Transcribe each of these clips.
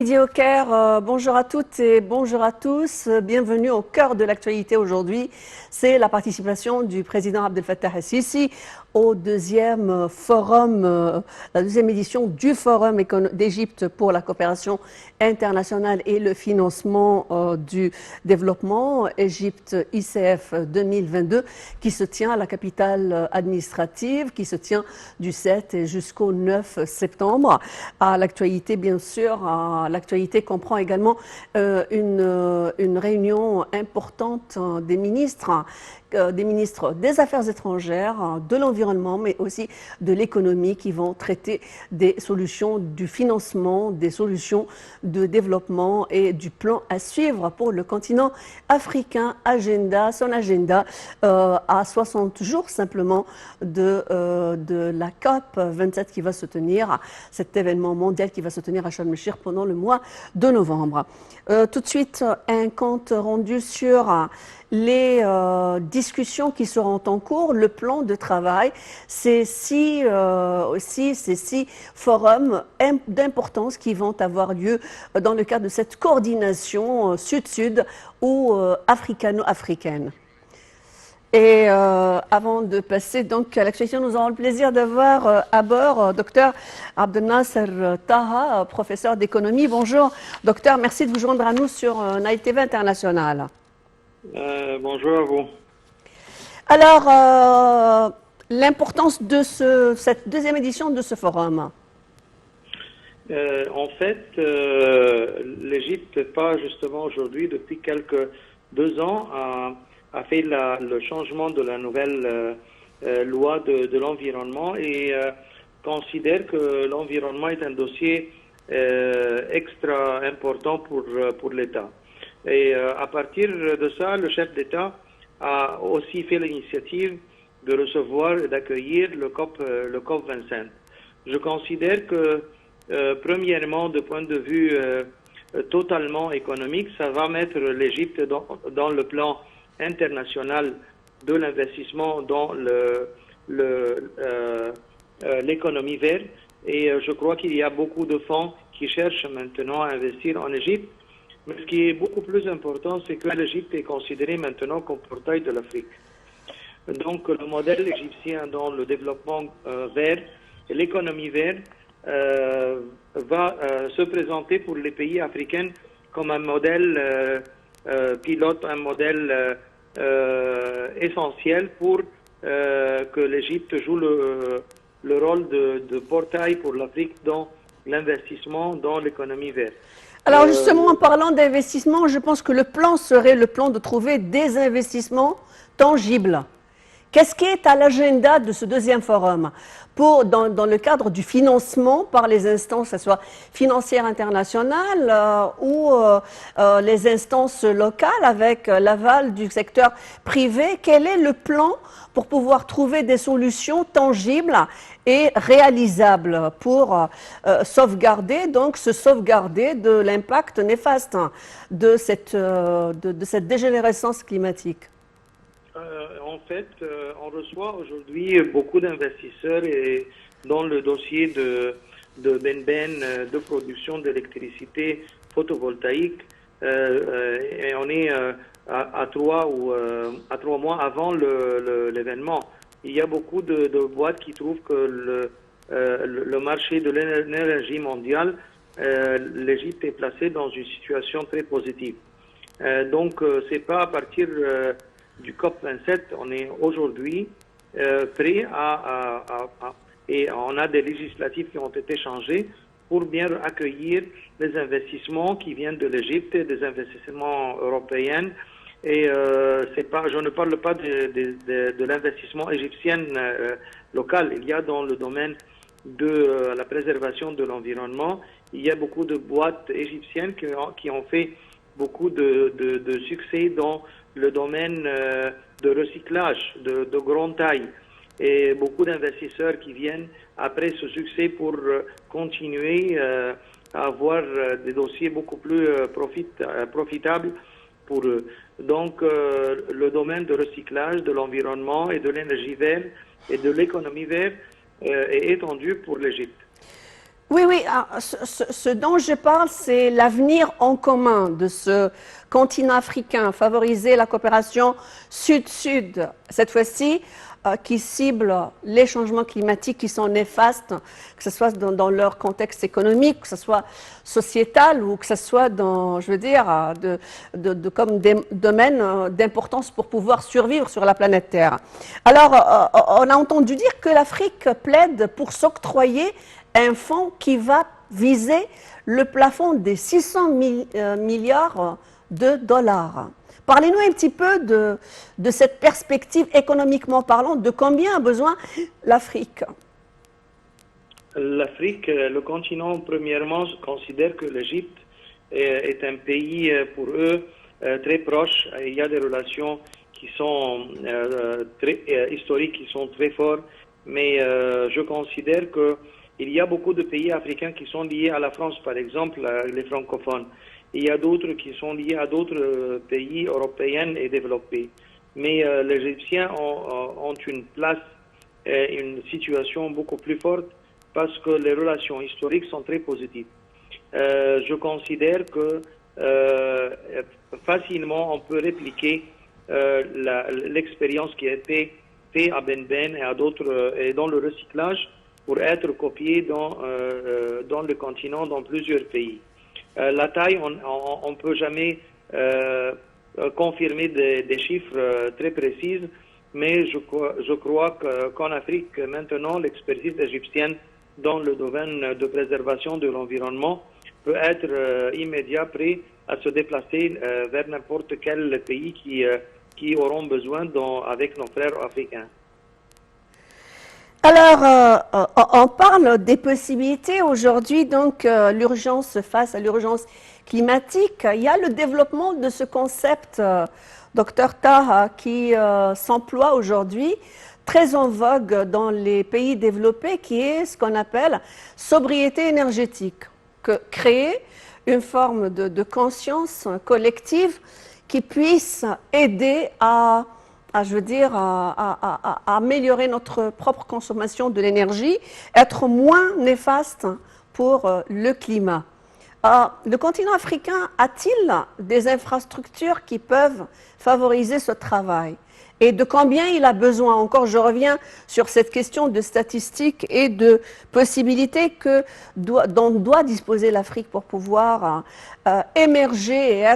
midi au Caire, bonjour à toutes et bonjour à tous, bienvenue au cœur de l'actualité aujourd'hui. C'est la participation du président Abdel Fattah el-Sisi au deuxième forum, la deuxième édition du Forum d'Égypte pour la coopération internationale et le financement du développement, Égypte ICF 2022, qui se tient à la capitale administrative, qui se tient du 7 jusqu'au 9 septembre. À l'actualité, bien sûr, l'actualité comprend également une réunion importante des ministres des Affaires étrangères, de l'environnement, mais aussi de l'économie, qui vont traiter des solutions du financement, des solutions de développement et du plan à suivre pour le continent africain. Son agenda à 60 jours simplement de la COP 27 qui va se tenir, cet événement mondial qui va se tenir à Sharm el-Sheikh pendant le mois de novembre. Tout de suite, un compte rendu sur les discussions qui seront en cours, le plan de travail, ces six forums d'importance qui vont avoir lieu dans le cadre de cette coordination sud-sud ou africano-africaine. Et avant de passer donc à l'actualité, nous aurons le plaisir d'avoir à bord Dr Abdel Nasser Taha, professeur d'économie. Bonjour docteur, merci de vous joindre à nous sur Nile TV International. Bonjour à vous. Alors, l'importance de cette deuxième édition de ce forum. En fait, l'Égypte, pas justement aujourd'hui, depuis quelques 2 ans, a fait le changement de la nouvelle loi de l'environnement et considère que l'environnement est un dossier extra important pour l'État. Et à partir de ça, le chef d'État a aussi fait l'initiative de recevoir et d'accueillir le COP 25. Je considère que, premièrement, de point de vue totalement économique, ça va mettre l'Égypte dans le plan international de l'investissement dans l'économie verte. Et je crois qu'il y a beaucoup de fonds qui cherchent maintenant à investir en Égypte. Mais ce qui est beaucoup plus important, c'est que l'Égypte est considérée maintenant comme portail de l'Afrique. Donc le modèle égyptien dans le développement vert et l'économie verte va se présenter pour les pays africains comme un modèle pilote, un modèle essentiel pour que l'Égypte joue le rôle de portail pour l'Afrique dans l'investissement dans l'économie verte. Alors justement, en parlant d'investissement, je pense que le plan serait le plan de trouver des investissements tangibles. Qu'est-ce qui est à l'agenda de ce deuxième forum dans le cadre du financement par les instances, que ce soit financières internationales ou les instances locales avec l'aval du secteur privé? Quel est le plan pour pouvoir trouver des solutions tangibles et réalisables pour sauvegarder de l'impact néfaste de cette dégénérescence climatique? En fait, on reçoit aujourd'hui beaucoup d'investisseurs dans le dossier de de production d'électricité photovoltaïque. Et on est à 3 mois avant l'événement. Il y a beaucoup de boîtes qui trouvent que le marché de l'énergie mondiale, l'Égypte est placée dans une situation très positive. Donc, c'est pas à partir du COP 27, on est aujourd'hui prêt et on a des législatives qui ont été changées pour bien accueillir les investissements qui viennent de l'Égypte, des investissements européens. Et je ne parle pas de l'investissement égyptien local. Il y a dans le domaine de la préservation de l'environnement, il y a beaucoup de boîtes égyptiennes qui ont fait beaucoup de succès dans le domaine de recyclage de grande taille. Et beaucoup d'investisseurs qui viennent après ce succès pour continuer à avoir des dossiers beaucoup plus profitables pour eux. Donc, le domaine de recyclage, de l'environnement et de l'énergie verte et de l'économie verte est étendu pour l'Égypte. Oui, oui, ce dont je parle, c'est l'avenir en commun de ce continent africain, favoriser la coopération sud-sud, cette fois-ci, qui cible les changements climatiques qui sont néfastes, que ce soit dans leur contexte économique, que ce soit sociétal ou que ce soit dans, je veux dire, comme des domaines d'importance pour pouvoir survivre sur la planète Terre. Alors, on a entendu dire que l'Afrique plaide pour s'octroyer un fonds qui va viser le plafond des 600 milliards de dollars. Parlez-nous un petit peu de cette perspective économiquement parlant, de combien a besoin l'Afrique? L'Afrique, le continent, premièrement, considère que l'Égypte est un pays pour eux très proche. Il y a des relations qui sont très historiques, qui sont très fortes, mais je considère que il y a beaucoup de pays africains qui sont liés à la France, par exemple, les francophones. Il y a d'autres qui sont liés à d'autres pays européens et développés. Mais les Égyptiens ont une place, une situation beaucoup plus forte parce que les relations historiques sont très positives. Je considère que facilement on peut répliquer l'expérience qui a été faite à Ben et à d'autres et dans le recyclage pour être copié dans le continent, dans plusieurs pays. La taille, on ne peut jamais confirmer des chiffres très précis, mais je crois qu'en Afrique, maintenant, l'expertise égyptienne dans le domaine de préservation de l'environnement peut être immédiat, prêt à se déplacer vers n'importe quel pays qui auront besoin avec nos frères africains. Alors, on parle des possibilités aujourd'hui, donc l'urgence face à l'urgence climatique. Il y a le développement de ce concept, Dr Taha, qui s'emploie aujourd'hui, très en vogue dans les pays développés, qui est ce qu'on appelle sobriété énergétique. Créer une forme de conscience collective qui puisse aider à améliorer notre propre consommation de l'énergie, être moins néfaste pour le climat. Le continent africain a-t-il des infrastructures qui peuvent favoriser ce travail? Et de combien il a besoin? Encore, je reviens sur cette question de statistiques et de possibilités dont doit disposer l'Afrique pour pouvoir émerger et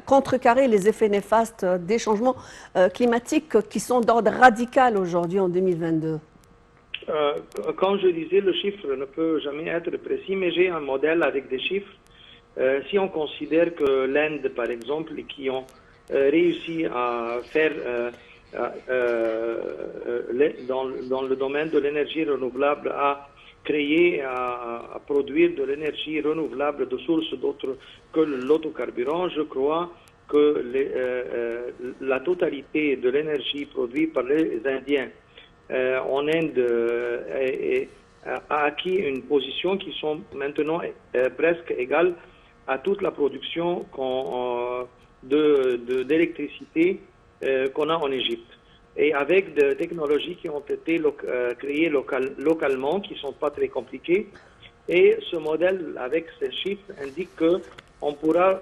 contrecarrer les effets néfastes des changements climatiques qui sont d'ordre radical aujourd'hui en 2022. Quand je disais, le chiffre ne peut jamais être précis, mais j'ai un modèle avec des chiffres. Si on considère que l'Inde, par exemple, qui ont réussi à faire dans le domaine de l'énergie renouvelable, à créer, à produire de l'énergie renouvelable de sources d'autres que l'autocarburant, je crois que la totalité de l'énergie produite par les Indiens en Inde a acquis une position qui sont maintenant presque égales à toute la production d'électricité qu'on a en Égypte. Et avec des technologies qui ont été créées localement, qui ne sont pas très compliquées. Et ce modèle, avec ces chiffres, indique qu'on pourra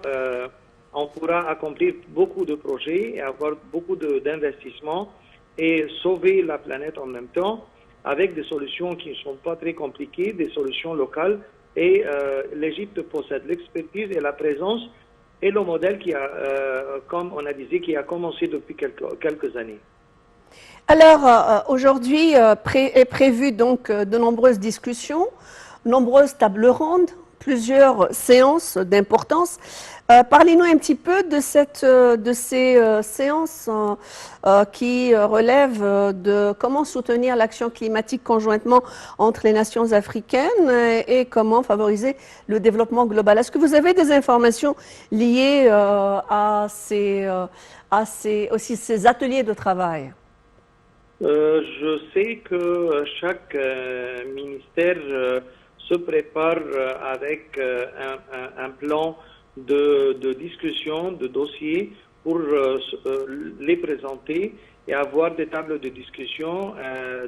accomplir beaucoup de projets et avoir beaucoup d'investissements et sauver la planète en même temps avec des solutions qui ne sont pas très compliquées, des solutions locales. Et l'Égypte possède l'expertise et la présence et le modèle qui a, comme on a dit, qui a commencé depuis quelques années. Alors, aujourd'hui est prévu donc de nombreuses discussions, nombreuses tables rondes, plusieurs séances d'importance. Parlez-nous un petit peu de ces séances qui relèvent de comment soutenir l'action climatique conjointement entre les nations africaines et comment favoriser le développement global. Est-ce que vous avez des informations liées à ces ateliers de travail? Je sais que chaque ministère se prépare avec un plan de discussion, de dossiers pour les présenter et avoir des tables de discussion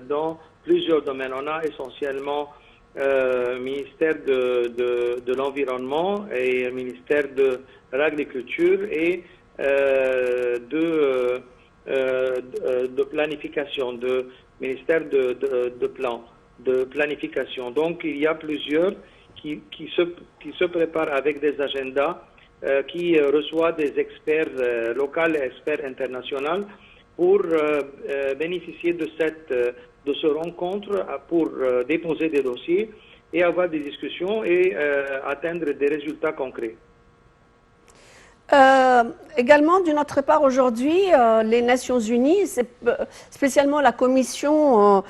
dans plusieurs domaines. On a essentiellement ministère de l'Environnement et ministère de l'Agriculture et de planification, de ministère de plan, de planification. Donc il y a plusieurs qui se préparent avec des agendas, qui reçoivent des experts locaux et experts internationaux pour bénéficier de ce rencontre, pour déposer des dossiers et avoir des discussions et atteindre des résultats concrets. Également, d'une autre part, aujourd'hui, les Nations Unies, spécialement la commission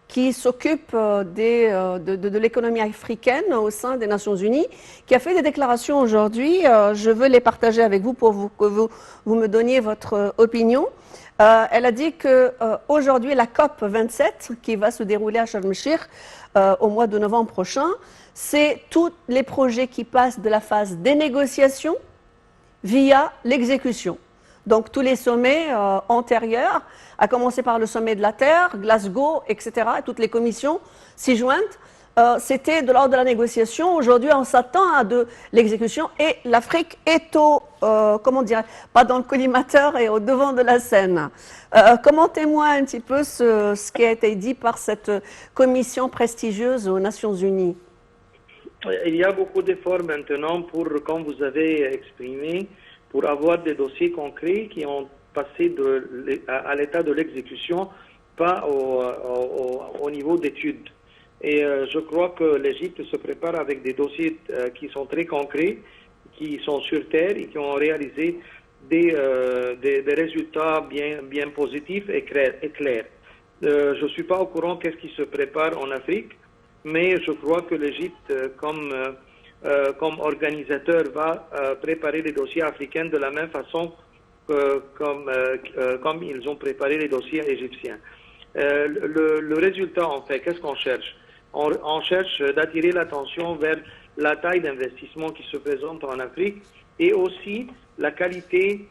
qui s'occupe de l'économie africaine au sein des Nations Unies, qui a fait des déclarations aujourd'hui. Je veux les partager avec vous pour que vous me donniez votre opinion. Elle a dit qu'aujourd'hui, la COP 27, qui va se dérouler à Sharm el-Sheikh au mois de novembre prochain, c'est tous les projets qui passent de la phase des négociations via l'exécution. Donc tous les sommets antérieurs, à commencer par le sommet de la Terre, Glasgow, etc., toutes les commissions s'y jointent, c'était de l'ordre de la négociation. Aujourd'hui, on s'attend à de l'exécution et l'Afrique est pas dans le collimateur et au devant de la scène. Commentez-moi un petit peu ce qui a été dit par cette commission prestigieuse aux Nations Unies. Il y a beaucoup d'efforts maintenant pour, comme vous avez exprimé, pour avoir des dossiers concrets qui ont passé à l'état de l'exécution, pas au niveau d'études. Et je crois que l'Égypte se prépare avec des dossiers qui sont très concrets, qui sont sur terre et qui ont réalisé des résultats bien positifs et clairs. Je ne suis pas au courant qu'est-ce qui se prépare en Afrique, mais je crois que l'Égypte, comme organisateur, va préparer les dossiers africains de la même façon comme ils ont préparé les dossiers égyptiens. Le résultat, en fait, qu'est-ce qu'on cherche? On cherche d'attirer l'attention vers la taille d'investissement qui se présente en Afrique et aussi la qualité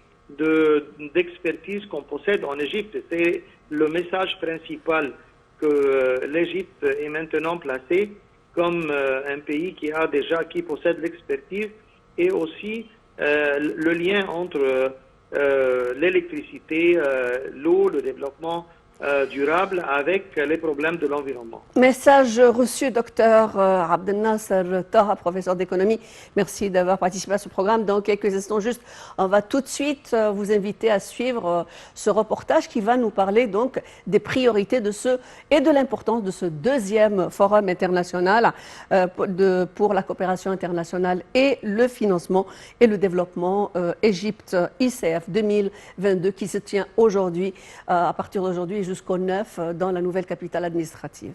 d'expertise qu'on possède en Égypte. C'est le message principal que l'Égypte est maintenant placée comme un pays qui possède l'expertise et aussi le lien entre l'électricité, l'eau, le développement durable avec les problèmes de l'environnement. Message reçu, docteur Abdel Nasser Taha, professeur d'économie. Merci d'avoir participé à ce programme. Dans quelques instants, juste, on va tout de suite vous inviter à suivre ce reportage qui va nous parler donc des priorités et de l'importance de ce deuxième forum international pour la coopération internationale et le financement et le développement Égypte ICF 2022 qui se tient aujourd'hui, à partir d'aujourd'hui jusqu'au 9 dans la nouvelle capitale administrative.